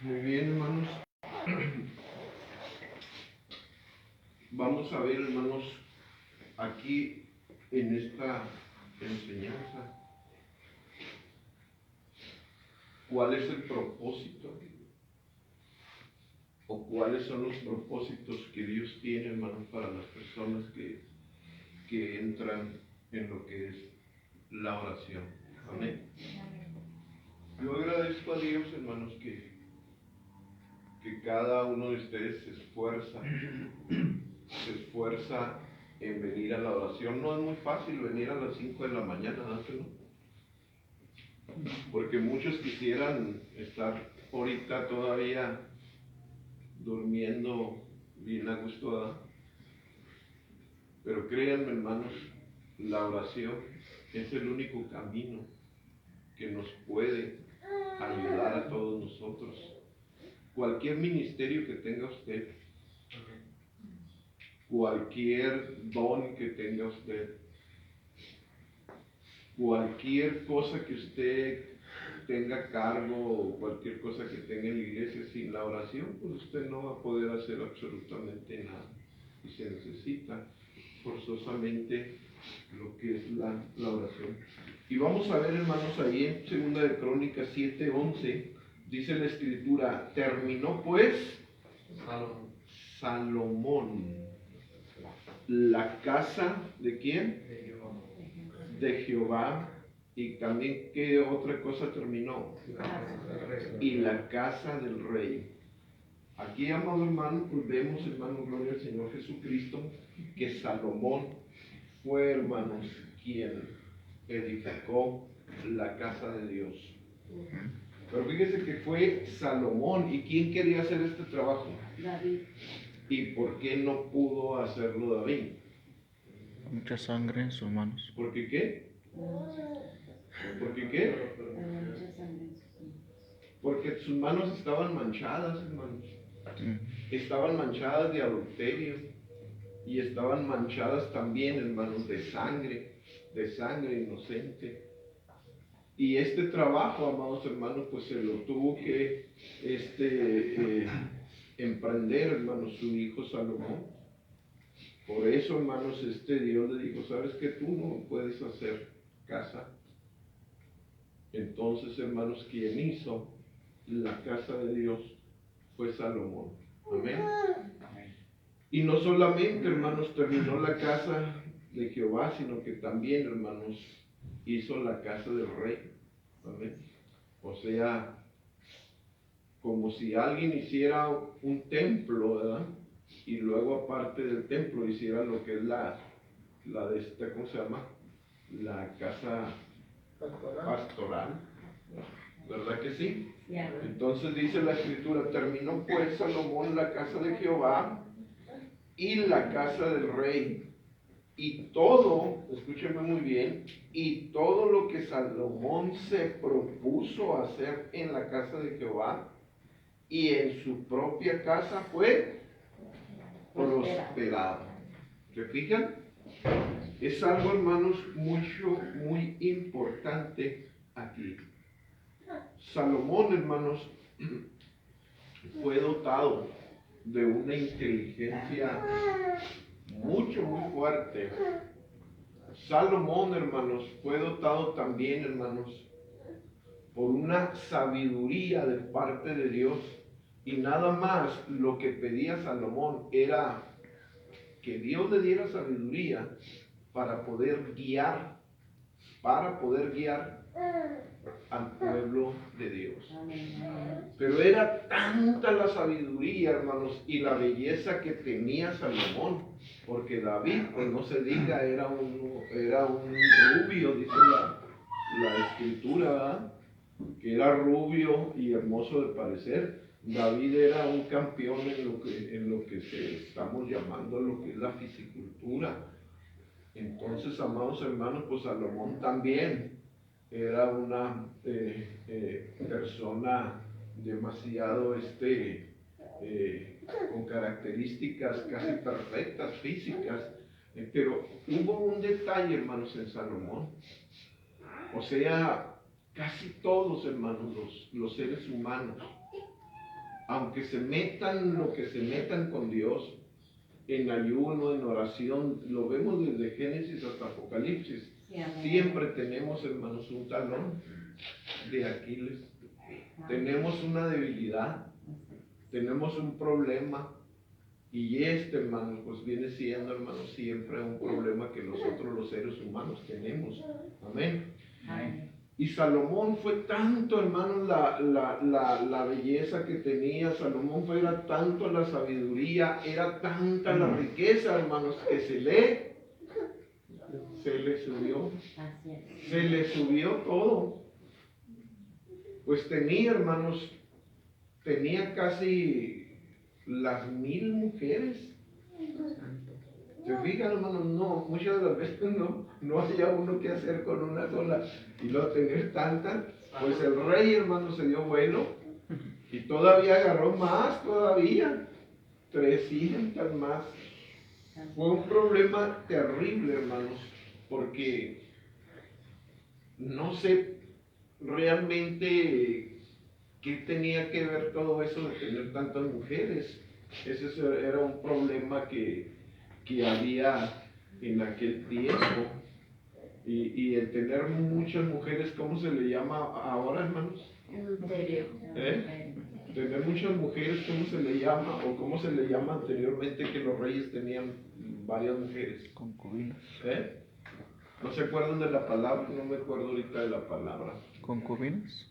Muy bien, hermanos. Vamos a ver, hermanos, aquí en esta enseñanza, cuál es el propósito o cuáles son los propósitos que Dios tiene, hermanos, para las personas que entran en lo que es la oración. Amén. Yo agradezco a Dios, hermanos, que cada uno de ustedes se esfuerza en venir a la oración. No es muy fácil venir a las 5 de la mañana, ¿no? Porque muchos quisieran estar ahorita todavía durmiendo bien a gusto, ¿verdad? Pero créanme, hermanos, la oración es el único camino que nos puede ayudar a todos nosotros. Cualquier ministerio que tenga usted, cualquier don que tenga usted, cualquier cosa que usted tenga a cargo o cualquier cosa que tenga en la iglesia, sin la oración, pues usted no va a poder hacer absolutamente nada. Y se necesita forzosamente lo que es la oración. Y vamos a ver, hermanos, ahí en 2 de Crónicas 7:11, dice la escritura: terminó pues Salomón la casa ¿de quién? De Jehová. Y también, ¿qué otra cosa terminó? Y la casa del rey. Aquí, amado hermano, pues vemos, hermano, gloria al Señor Jesucristo, que Salomón fue, hermanos, quien edificó la casa de Dios. Pero fíjese que fue Salomón. ¿Y quién quería hacer este trabajo? David. ¿Y por qué no pudo hacerlo David? Mucha sangre en sus manos. ¿Por qué qué? ¿Por qué qué? Porque sus manos estaban manchadas, hermanos. Estaban manchadas de adulterio. Y estaban manchadas también, hermanos, de sangre inocente. Y este trabajo, amados hermanos, pues se lo tuvo que emprender, hermanos, su hijo Salomón. Por eso, hermanos, Dios le dijo: ¿sabes que tú no puedes hacer casa? Entonces, hermanos, quien hizo la casa de Dios fue Salomón. Amén. Y no solamente, hermanos, terminó la casa de Jehová, sino que también, hermanos, hizo la casa del rey. Amén. O sea, como si alguien hiciera un templo, ¿verdad? Y luego, aparte del templo, hiciera lo que es la de esta, ¿cómo se llama? La casa pastoral. ¿Verdad que sí? Entonces dice la escritura: terminó pues Salomón la casa de Jehová y la casa del rey. Y todo, escúcheme muy bien, y todo lo que Salomón se propuso hacer en la casa de Jehová y en su propia casa fue prosperado. ¿Se fijan? Es algo, hermanos, muy importante aquí. Salomón, hermanos, fue dotado de una inteligencia muy fuerte. Salomón, hermanos, fue dotado también, hermanos, por una sabiduría de parte de Dios. Y nada más lo que pedía Salomón era que Dios le diera sabiduría para poder guiar al pueblo de Dios. Pero era tanta la sabiduría, hermanos, y la belleza que tenía Salomón, porque David, pues no se diga, era un rubio, dice la escritura, ¿verdad? Que era rubio y hermoso de parecer. David era un campeón en lo que estamos llamando lo que es la fisicultura. Entonces, amados hermanos, pues Salomón también era una persona demasiado con características casi perfectas físicas, pero hubo un detalle, hermanos, en Salomón. O sea, casi todos, hermanos, los seres humanos aunque se metan lo que se metan con Dios, en ayuno, en oración, lo vemos desde Génesis hasta Apocalipsis, siempre tenemos, hermanos, un talón de Aquiles, tenemos una debilidad, tenemos un problema, y hermanos, pues viene siendo, hermanos, siempre un problema que nosotros los seres humanos tenemos. Amén. Y Salomón fue tanto, hermanos, la belleza que tenía. Salomón era tanto la sabiduría, era tanta la riqueza, hermanos, que se le subió todo. Pues tenía, hermanos, tenía casi las 1000 mujeres. ¿Se fijan, hermanos? No, muchas de las veces no había uno que hacer con una sola, y luego tener tantas. Pues el rey, hermanos, se dio vuelo y todavía agarró más, todavía 300 más. Fue un problema terrible, hermanos, porque no sé realmente qué tenía que ver todo eso de tener tantas mujeres. Ese era un problema que había en aquel tiempo. Y el tener muchas mujeres, ¿cómo se le llama ahora, hermanos? Tener muchas mujeres, ¿cómo se le llama? O ¿cómo se le llama anteriormente que los reyes tenían varias mujeres? Concubinas. ¿No se acuerdan de la palabra? No me acuerdo ahorita de la palabra. ¿Concubinas?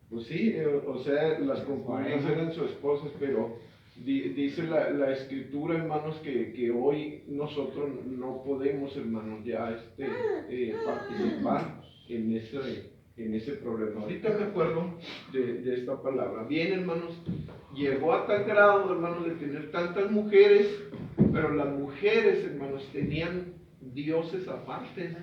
Pues sí, o sea, las concubinas eran sus esposas, pero dice la escritura, hermanos, que hoy nosotros no podemos, hermanos, ya participar en ese problema. Ahorita me acuerdo de esta palabra. Bien, hermanos, llegó a tal grado, hermanos, de tener tantas mujeres, pero las mujeres, hermanos, tenían dioses aparte.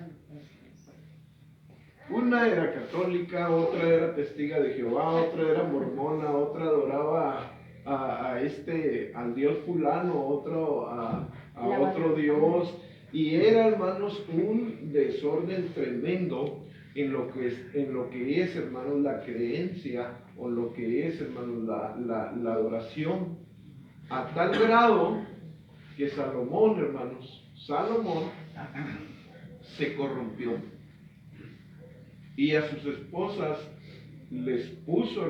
Una era católica, otra era testiga de Jehová, otra era mormona, otra adoraba al dios fulano, otro a otro dios, y era, hermanos, un desorden tremendo en lo que es, hermanos, la creencia, o lo que es, hermanos, la adoración, a tal grado que Salomón, hermanos, se corrompió. Y a sus esposas les puso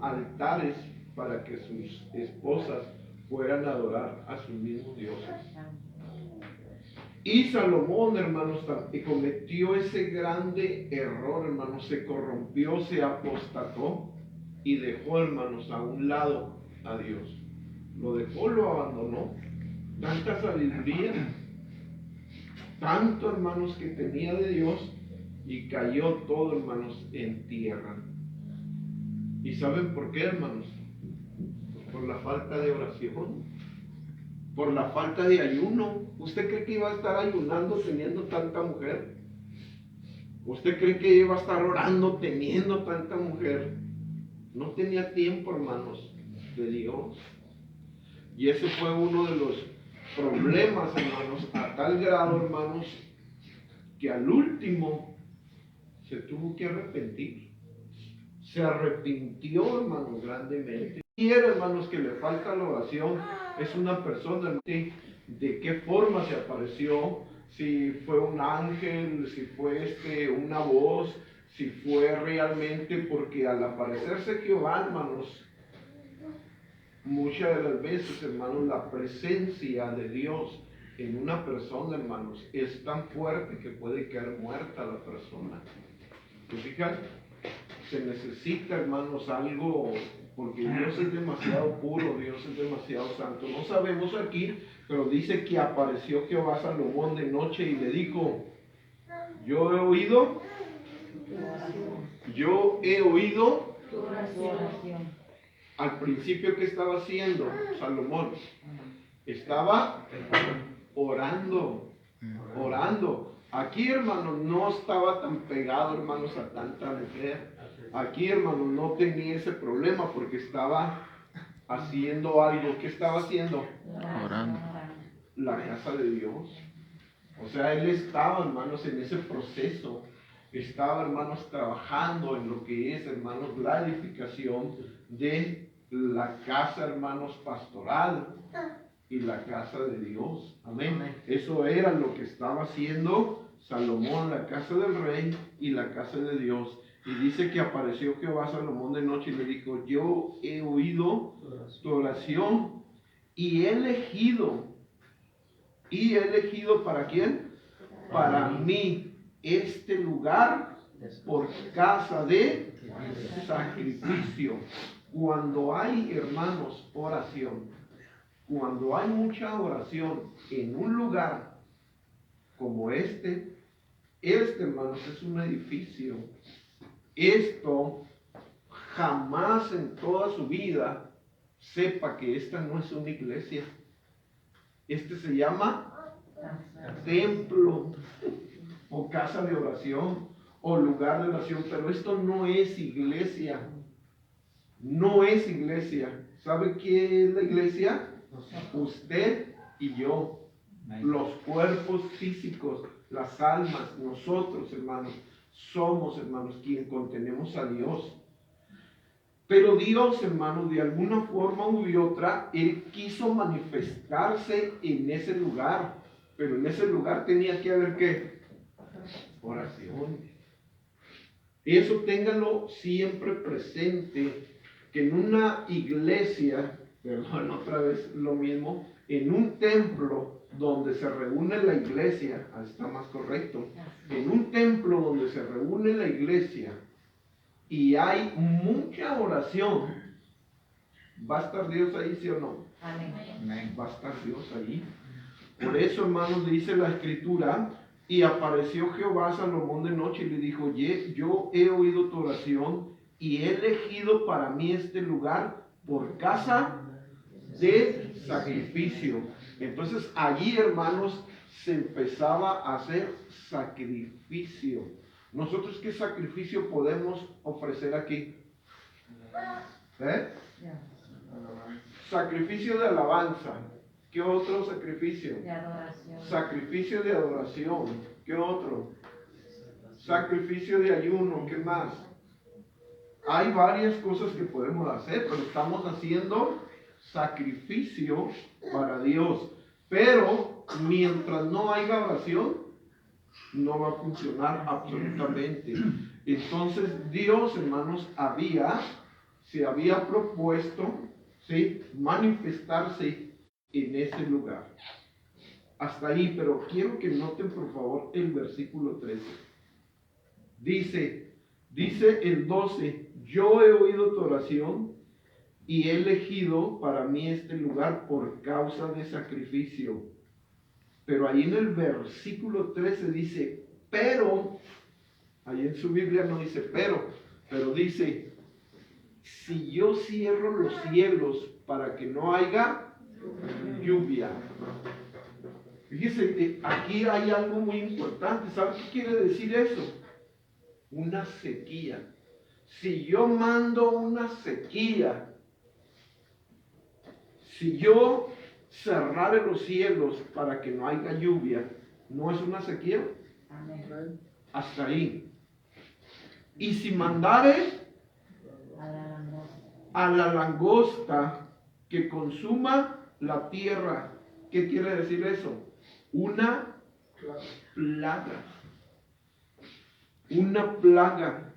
altares para que sus esposas fueran a adorar a sus mismos dioses. Y Salomón, hermanos, cometió ese grande error, hermanos, se corrompió, se apostató y dejó, hermanos, a un lado a Dios. Lo dejó, lo abandonó. Tanta sabiduría, tanto, hermanos, que tenía de Dios, y cayó todo, hermanos, en tierra. ¿Y saben por qué, hermanos? Pues por la falta de oración, por la falta de ayuno. ¿Usted cree que iba a estar ayunando teniendo tanta mujer? ¿Usted cree que iba a estar orando teniendo tanta mujer? No tenía tiempo, hermanos, de Dios. Y ese fue uno de los problemas, hermanos, a tal grado, hermanos, que al último se tuvo que arrepentir. Se arrepintió, hermanos, grandemente. Y hermanos, que le falta la oración, es una persona, de qué forma se apareció, si fue un ángel, si fue una voz, si fue realmente, porque al aparecerse Jehová, hermanos, muchas de las veces, hermanos, la presencia de Dios en una persona, hermanos, es tan fuerte que puede quedar muerta la persona. ¿Te fijas? Se necesita, hermanos, algo, porque Dios es demasiado puro, Dios es demasiado santo. No sabemos aquí, pero dice que apareció Jehová a Salomón de noche y le dijo: yo he oído tu oración. Al principio, ¿qué estaba haciendo Salomón? Estaba orando. Aquí, hermanos, no estaba tan pegado, hermanos, a tanta mujer. Aquí, hermanos, no tenía ese problema porque estaba haciendo algo. ¿Qué estaba haciendo? Orando. La casa de Dios. O sea, él estaba, hermanos, en ese proceso. Estaba, hermanos, trabajando en lo que es, hermanos, la edificación de la casa, hermanos, pastoral y la casa de Dios. Amén. Eso era lo que estaba haciendo Salomón, la casa del rey y la casa de Dios. Y dice que apareció Jehová a Salomón de noche y le dijo, yo he oído tu oración y he elegido. ¿Y he elegido para quién? Para mí este lugar por casa de sacrificio. Cuando hay, hermanos, oración, cuando hay mucha oración en un lugar como este, hermanos, es un edificio. Esto jamás en toda su vida sepa que esta no es una iglesia. Este se llama templo o casa de oración o lugar de oración, pero esto no es iglesia. No es iglesia. ¿Sabe qué es la iglesia? Usted y yo. Los cuerpos físicos, las almas, nosotros, hermanos, somos, hermanos, quien contenemos a Dios. Pero Dios, hermanos, de alguna forma u otra, Él quiso manifestarse en ese lugar. Pero en ese lugar tenía que haber ¿qué? Oración. Eso ténganlo siempre presente, que en una iglesia, perdón, otra vez lo mismo, en un templo donde se reúne la iglesia, está más correcto, en un templo donde se reúne la iglesia y hay mucha oración, ¿va a estar Dios ahí, sí o no? Amén. Va a estar Dios ahí. Por eso, hermanos, dice la escritura, y apareció Jehová a Salomón de noche y le dijo, yo he oído tu oración y he elegido para mí este lugar por casa de sacrificio. Entonces allí, hermanos, se empezaba a hacer sacrificio. ¿Nosotros qué sacrificio podemos ofrecer aquí? Sacrificio de alabanza. ¿Qué otro sacrificio? De adoración. Sacrificio de adoración. ¿Qué otro? Sacrificio de ayuno. ¿Qué más? Hay varias cosas que podemos hacer, pero estamos haciendo sacrificio para Dios. Pero mientras no haya oración, no va a funcionar absolutamente. Entonces Dios, hermanos, se había propuesto, ¿sí?, manifestarse en ese lugar. Hasta ahí, pero quiero que noten por favor el versículo 13. Dice el 12, yo he oído tu oración y he elegido para mí este lugar por causa de sacrificio. Pero ahí en el versículo 13 dice, pero, ahí en su Biblia no dice pero dice, si yo cierro los cielos para que no haya lluvia. Fíjese, aquí hay algo muy importante. ¿Sabe qué quiere decir eso? Una sequía. Si yo mando una sequía, si yo cerrare los cielos para que no haya lluvia, ¿no es una sequía? Amén. Hasta ahí. Y si mandare a la langosta que consuma la tierra, ¿qué quiere decir eso? Una plaga. Una plaga.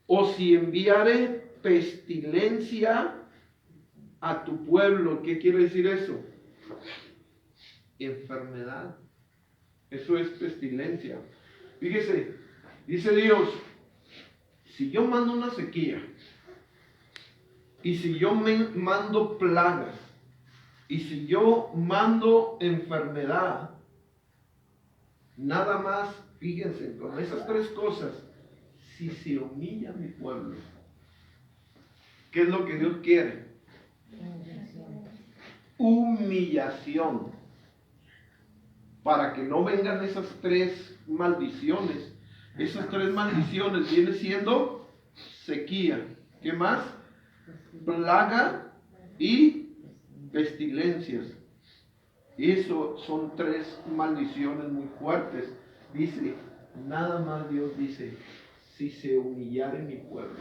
O si enviare pestilencia a tu pueblo, ¿qué quiere decir eso? Enfermedad. Eso es pestilencia. Fíjese, dice Dios, si yo mando una sequía, y si yo mando plagas, y si yo mando enfermedad, nada más, fíjense, con esas tres cosas, si se humilla mi pueblo, ¿qué es lo que Dios quiere? Humillación. Para que no vengan esas tres maldiciones. Esas tres maldiciones vienen siendo sequía. ¿Qué más? Plaga y pestilencias. Eso son tres maldiciones muy fuertes. Dice, nada más Dios dice, si se humillare mi pueblo.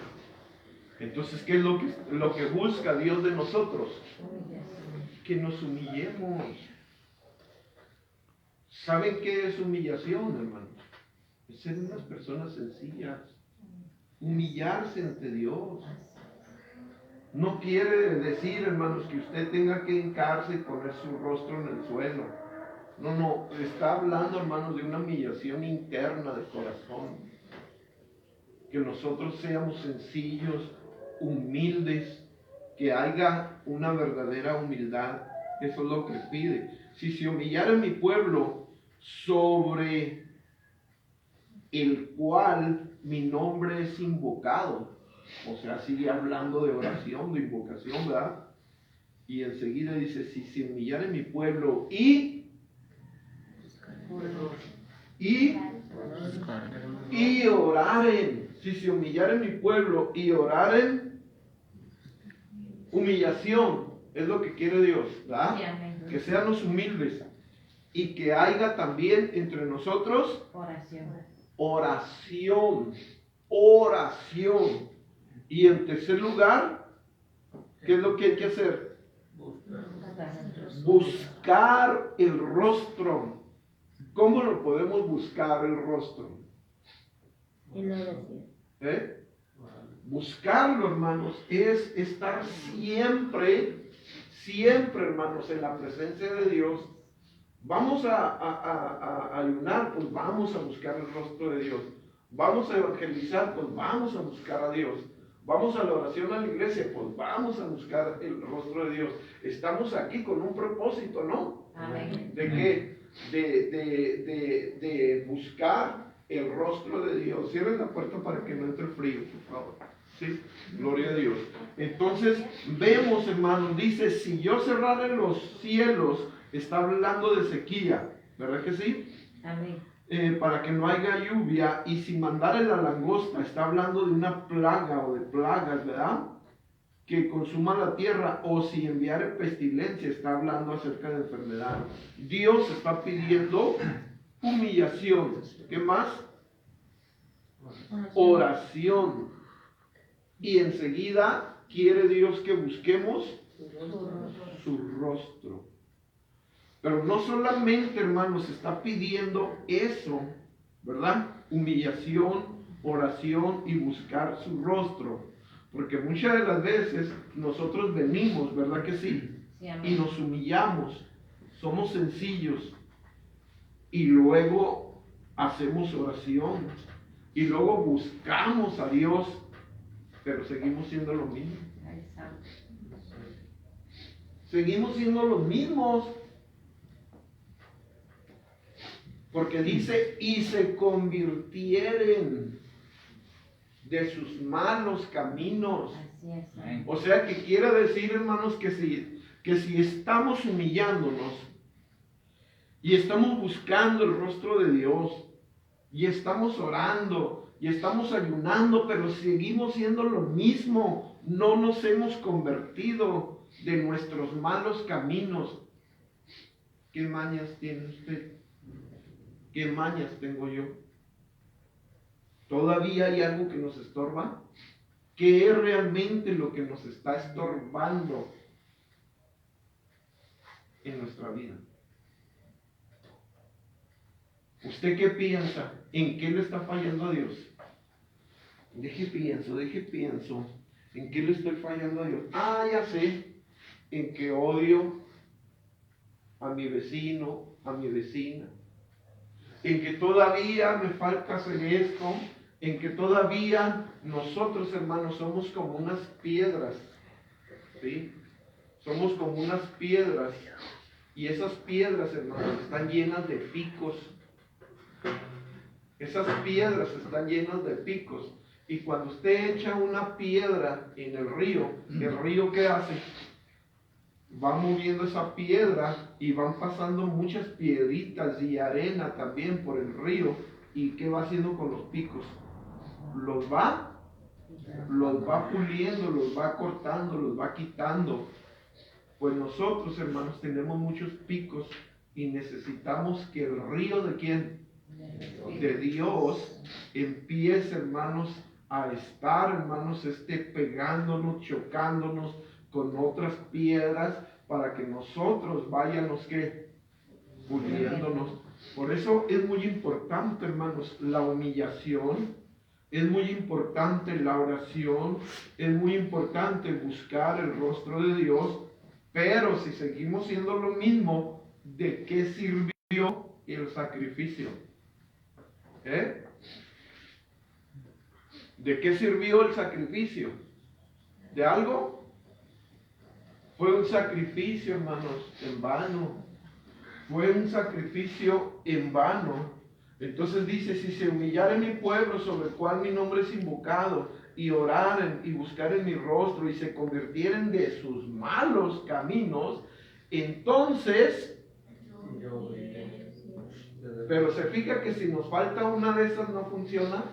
Entonces, ¿qué es lo que busca Dios de nosotros? Que nos humillemos. ¿Saben qué es humillación, hermanos? Es ser unas personas sencillas. Humillarse ante Dios. No quiere decir, hermanos, que usted tenga que hincarse y poner su rostro en el suelo. No, está hablando, hermanos, de una humillación interna de corazón. Que nosotros seamos sencillos, humildes, que haya una verdadera humildad. Eso es lo que pide. Si se humillara mi pueblo sobre el cual mi nombre es invocado, o sea, sigue hablando de oración, de invocación, ¿verdad? Y enseguida dice, si se humillara mi pueblo y oraren, si se humillara mi pueblo y oraren, humillación, es lo que quiere Dios, ¿verdad? Que seamos humildes y que haya también entre nosotros oración. Y en tercer lugar, ¿qué es lo que hay que hacer? Buscar el rostro. ¿Cómo lo podemos buscar el rostro? Buscarlo, hermanos, es estar siempre, hermanos, en la presencia de Dios. Vamos a ayunar, pues vamos a buscar el rostro de Dios. Vamos a evangelizar, pues vamos a buscar a Dios. Vamos a la oración a la iglesia, pues vamos a buscar el rostro de Dios. Estamos aquí con un propósito, ¿no? Amén. ¿De qué? De buscar el rostro de Dios. Cierren la puerta para que no entre frío, por favor. ¿Sí? Gloria a Dios. Entonces, vemos, hermanos, dice, si yo cerrara los cielos, está hablando de sequía, ¿verdad que sí? Amén. Para que no haya lluvia, y si mandara la langosta, está hablando de una plaga o de plagas, ¿verdad? Que consuma la tierra, o si enviare pestilencia, está hablando acerca de enfermedad. Dios está pidiendo humillación. ¿Qué más? Oración. Y enseguida quiere Dios que busquemos su rostro. Pero no solamente, hermanos, está pidiendo eso, ¿verdad? Humillación, oración y buscar su rostro. Porque muchas de las veces nosotros venimos, ¿verdad que sí? Y nos humillamos, somos sencillos. Y luego hacemos oración. Y luego buscamos a Dios, pero seguimos siendo lo mismo. Seguimos siendo los mismos. Porque dice, y se convirtieren de sus malos caminos. O sea que quiere decir, hermanos, que si estamos humillándonos y estamos buscando el rostro de Dios y estamos orando y estamos ayunando, pero seguimos siendo lo mismo, no nos hemos convertido de nuestros malos caminos. ¿Qué mañas tiene usted? ¿Qué mañas tengo yo? ¿Todavía hay algo que nos estorba? ¿Qué es realmente lo que nos está estorbando en nuestra vida? ¿Usted qué piensa? ¿En qué le está fallando a Dios? Deje pienso. ¿En qué le estoy fallando a Dios? Ya sé. En que odio a mi vecino, a mi vecina. En que todavía me falta hacer esto, en que todavía nosotros, hermanos, somos como unas piedras, ¿sí? Somos como unas piedras, y esas piedras, hermanos, están llenas de picos. Esas piedras están llenas de picos, y cuando usted echa una piedra en el río ¿qué hace? Va moviendo esa piedra y van pasando muchas piedritas y arena también por el río. ¿Y qué va haciendo con los picos? Los va puliendo, los va cortando, los va quitando. Pues nosotros, hermanos, tenemos muchos picos y necesitamos que el río de ¿quién? De Dios empiece, hermanos, a estar, hermanos, pegándonos, chocándonos con otras piedras para que nosotros vayamos, ¿qué? Puliéndonos. Por eso es muy importante, hermanos, la humillación, es muy importante la oración, es muy importante buscar el rostro de Dios, pero si seguimos siendo lo mismo, ¿de qué sirvió el sacrificio? ¿De qué sirvió el sacrificio? ¿De algo? Fue un sacrificio, hermanos, en vano. Fue un sacrificio en vano. Entonces dice, si se humillare mi pueblo sobre el cual mi nombre es invocado, y oraren y buscaren mi rostro y se convirtieren de sus malos caminos, entonces, pero se fija que si nos falta una de esas no funciona,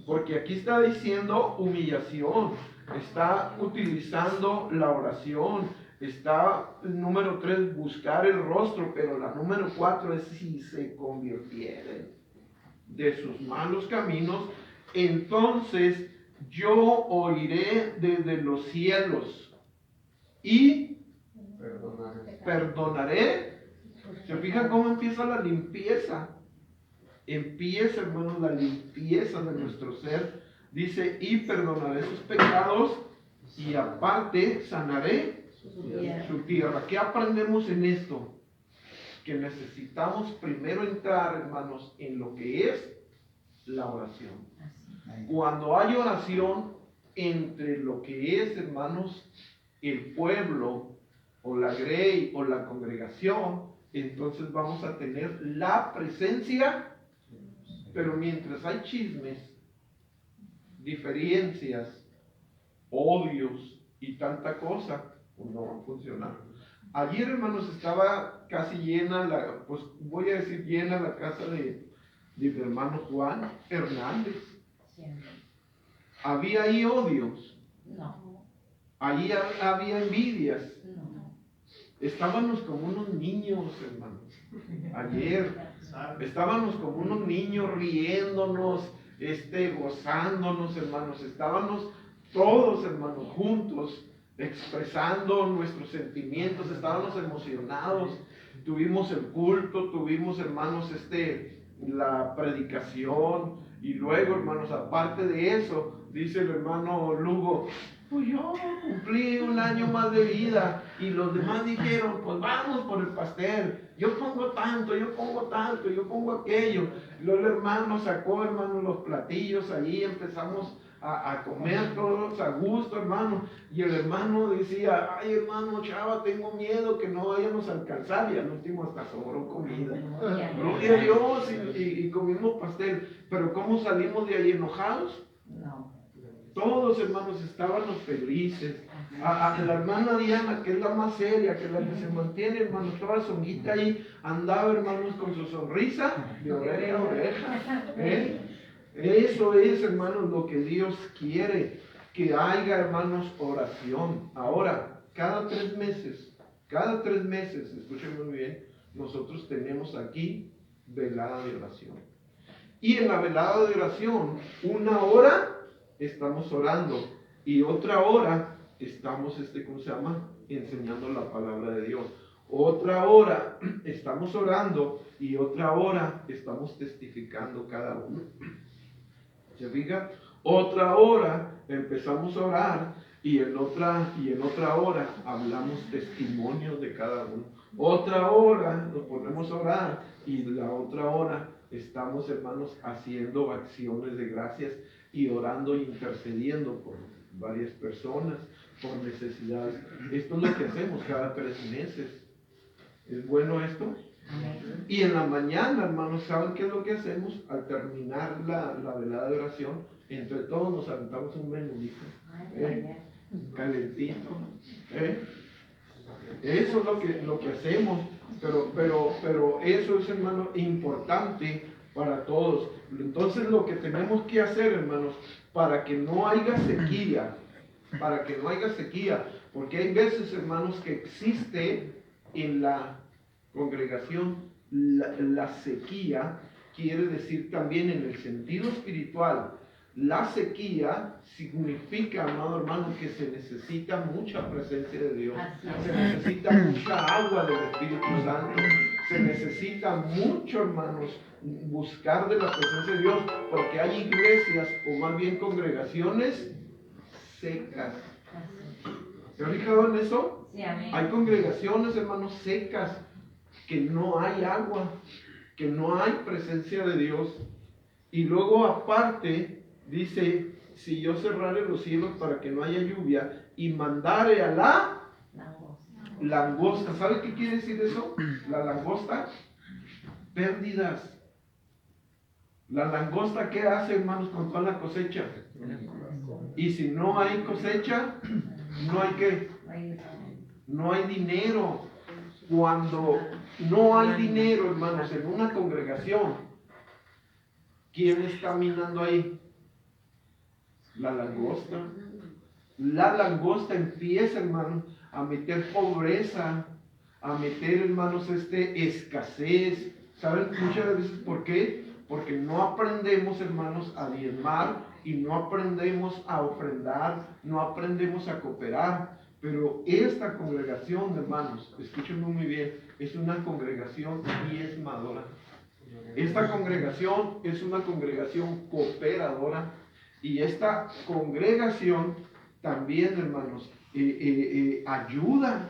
porque aquí está diciendo humillación, está utilizando la oración, está número 3, buscar el rostro, pero la número 4 es si se convirtieren de sus malos caminos, entonces yo oiré desde los cielos y perdonaré. ¿Se fijan cómo empieza la limpieza? Empieza, hermanos, la limpieza de nuestro ser. Dice, y perdonaré sus pecados y aparte sanaré su tierra. ¿Qué aprendemos en esto? Que necesitamos primero entrar, hermanos, en lo que es la oración. Cuando hay oración entre lo que es, hermanos, el pueblo o la grey o la congregación, entonces vamos a tener la presencia. Pero mientras hay chismes, diferencias, odios y tanta cosa, pues no va a funcionar. Ayer, hermanos, estaba casi llena, pues voy a decir llena la casa de mi hermano Juan Hernández. ¿Había ahí odios? No. Allí había envidias. No. Estábamos como unos niños, hermanos. Ayer estábamos como unos niños riéndonos, gozándonos, hermanos. Estábamos todos, hermanos, juntos, expresando nuestros sentimientos. Estábamos emocionados. Tuvimos el culto, tuvimos, hermanos, la predicación. Y luego, hermanos, aparte de eso, dice el hermano Lugo, pues yo cumplí un año más de vida, y los demás dijeron, pues vamos por el pastel, yo pongo tanto, yo pongo tanto, yo pongo aquello. Y luego el hermano sacó, hermano, los platillos ahí, empezamos a comer todos a gusto, hermano, y el hermano decía, ay, hermano Chava, tengo miedo que no vayamos a alcanzar, y al último hasta sobró comida. Gloria a Dios, y comimos pastel. Pero ¿cómo salimos de ahí enojados? No. Todos, hermanos, estábamos felices. A la hermana Diana, que es la más seria, que es la que se mantiene, hermanos, toda songuita ahí, andaba, hermanos, con su sonrisa de oreja a oreja. Eso es, hermanos, lo que Dios quiere, que haya, hermanos, oración. Ahora, cada 3 meses, escuchen muy bien, nosotros tenemos aquí velada de oración. Y en la velada de oración, 1 hora estamos orando y otra hora estamos, ¿cómo se llama? Enseñando la palabra de Dios. Otra hora estamos orando y otra hora estamos testificando cada uno. ¿Se fija? Otra hora empezamos a orar y en otra hora hablamos testimonios de cada uno. Otra hora nos ponemos a orar y la otra hora estamos, hermanos, haciendo acciones de gracias y orando e intercediendo por varias personas, por necesidades. Esto es lo que hacemos cada 3 meses. ¿Es bueno esto? Y en la mañana, hermanos, ¿saben qué es lo que hacemos? Al terminar la velada de oración, entre todos nos aventamos un menudito, calentito. Eso es lo que hacemos, pero eso es, hermano, importante para todos. Entonces lo que tenemos que hacer, hermanos, para que no haya sequía, porque hay veces, hermanos, que existe en la congregación la sequía, quiere decir también en el sentido espiritual, La sequía significa, amado hermano, que se necesita mucha presencia de Dios. Se necesita mucha agua del Espíritu Santo. Se necesita mucho, hermanos, buscar de la presencia de Dios, porque hay iglesias, o más bien congregaciones, secas. ¿Se han fijado en eso? Sí, amén. Hay congregaciones, hermanos, secas, que no hay agua, que no hay presencia de Dios. Y luego aparte dice, si yo cerrare los cielos para que no haya lluvia y mandare a la langosta. ¿Sabe qué quiere decir eso? La langosta, pérdidas. La langosta, ¿qué hace, hermanos, con toda la cosecha? Y si no hay cosecha, no hay qué, no hay dinero. Cuando no hay dinero, hermanos, en una congregación, ¿quién está minando ahí? La langosta. La langosta empieza, hermanos, a meter pobreza, a meter, hermanos, escasez. ¿Saben muchas veces por qué? Porque no aprendemos, hermanos, a diezmar y no aprendemos a ofrendar, no aprendemos a cooperar. Pero esta congregación, hermanos, escúchenme muy bien, es una congregación diezmadora. Esta congregación es una congregación cooperadora y esta congregación también, hermanos, ayuda.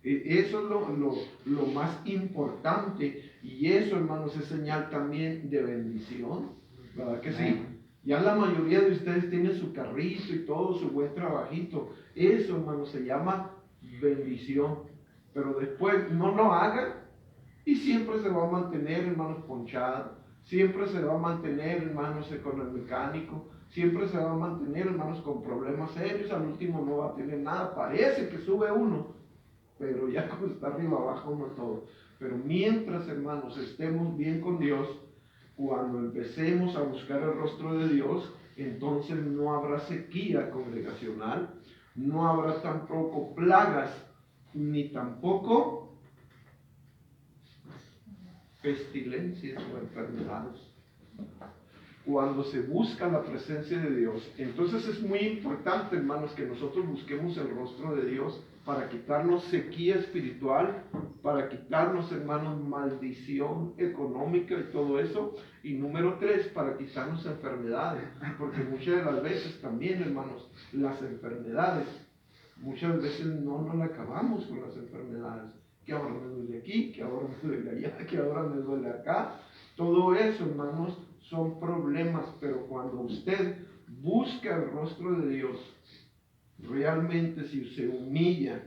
Eso es lo más importante y eso, hermanos, es señal también de bendición, ¿verdad que sí? Ya la mayoría de ustedes tienen su carrito y todo, su buen trabajito. Eso, hermanos, se llama bendición. Pero después no lo hagan y siempre se va a mantener, hermanos, ponchado. Siempre se va a mantener, hermanos, con el mecánico. Siempre se va a mantener, hermanos, con problemas serios. Al último no va a tener nada. Parece que sube uno, pero ya cuando está arriba abajo no todo. Pero mientras, hermanos, estemos bien con Dios, cuando empecemos a buscar el rostro de Dios, entonces no habrá sequía congregacional, no habrá tampoco plagas, ni tampoco pestilencias o enfermedades. Cuando se busca la presencia de Dios, entonces es muy importante, hermanos, que nosotros busquemos el rostro de Dios para quitarnos sequía espiritual, para quitarnos, hermanos, maldición económica y todo eso. Y número 3, para quitarnos enfermedades, porque muchas de las veces también, hermanos, las enfermedades, muchas veces no nos la acabamos con las enfermedades. Que ahora me duele aquí, que ahora me duele allá, que ahora me duele acá. Todo eso, hermanos, son problemas, pero cuando usted busca el rostro de Dios, realmente si se humilla,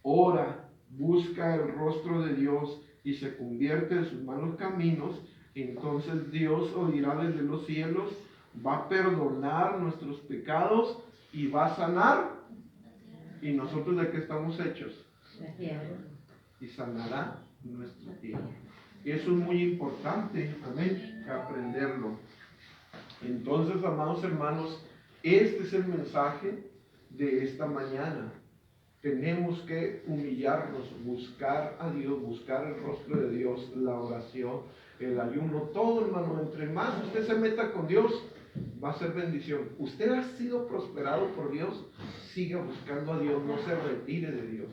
ora, busca el rostro de Dios y se convierte en sus malos caminos, entonces Dios oirá desde los cielos, va a perdonar nuestros pecados y va a sanar. ¿Y nosotros de qué estamos hechos? Y sanará nuestra tierra. Eso es muy importante, amén, aprenderlo. Entonces, amados hermanos, este es el mensaje de esta mañana. Tenemos que humillarnos, buscar a Dios, buscar el rostro de Dios, la oración, el ayuno, todo, hermano. Entre más usted se meta con Dios, va a ser bendición. Usted ha sido prosperado por Dios, siga buscando a Dios, no se retire de Dios.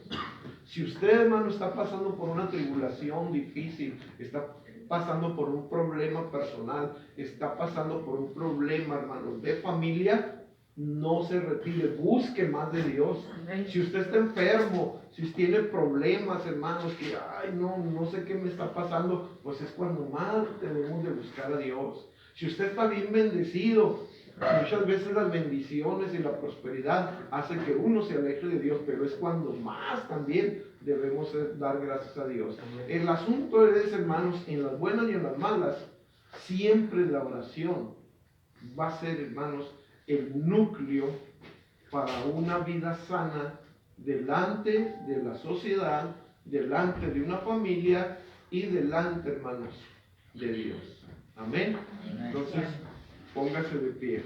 Si usted, hermano, está pasando por una tribulación difícil, está pasando por un problema personal, está pasando por un problema, hermanos, de familia, no se retire, busque más de Dios. Si usted está enfermo, si tiene problemas, hermanos, que, no sé qué me está pasando, pues es cuando más debemos de buscar a Dios. Si usted está bien bendecido, muchas veces las bendiciones y la prosperidad hacen que uno se aleje de Dios, pero es cuando más también debemos dar gracias a Dios. El asunto es, hermanos, en las buenas y en las malas, siempre la oración va a ser, hermanos, el núcleo para una vida sana delante de la sociedad, delante de una familia y delante, hermanos, de Dios. Amén. Entonces, póngase de pie.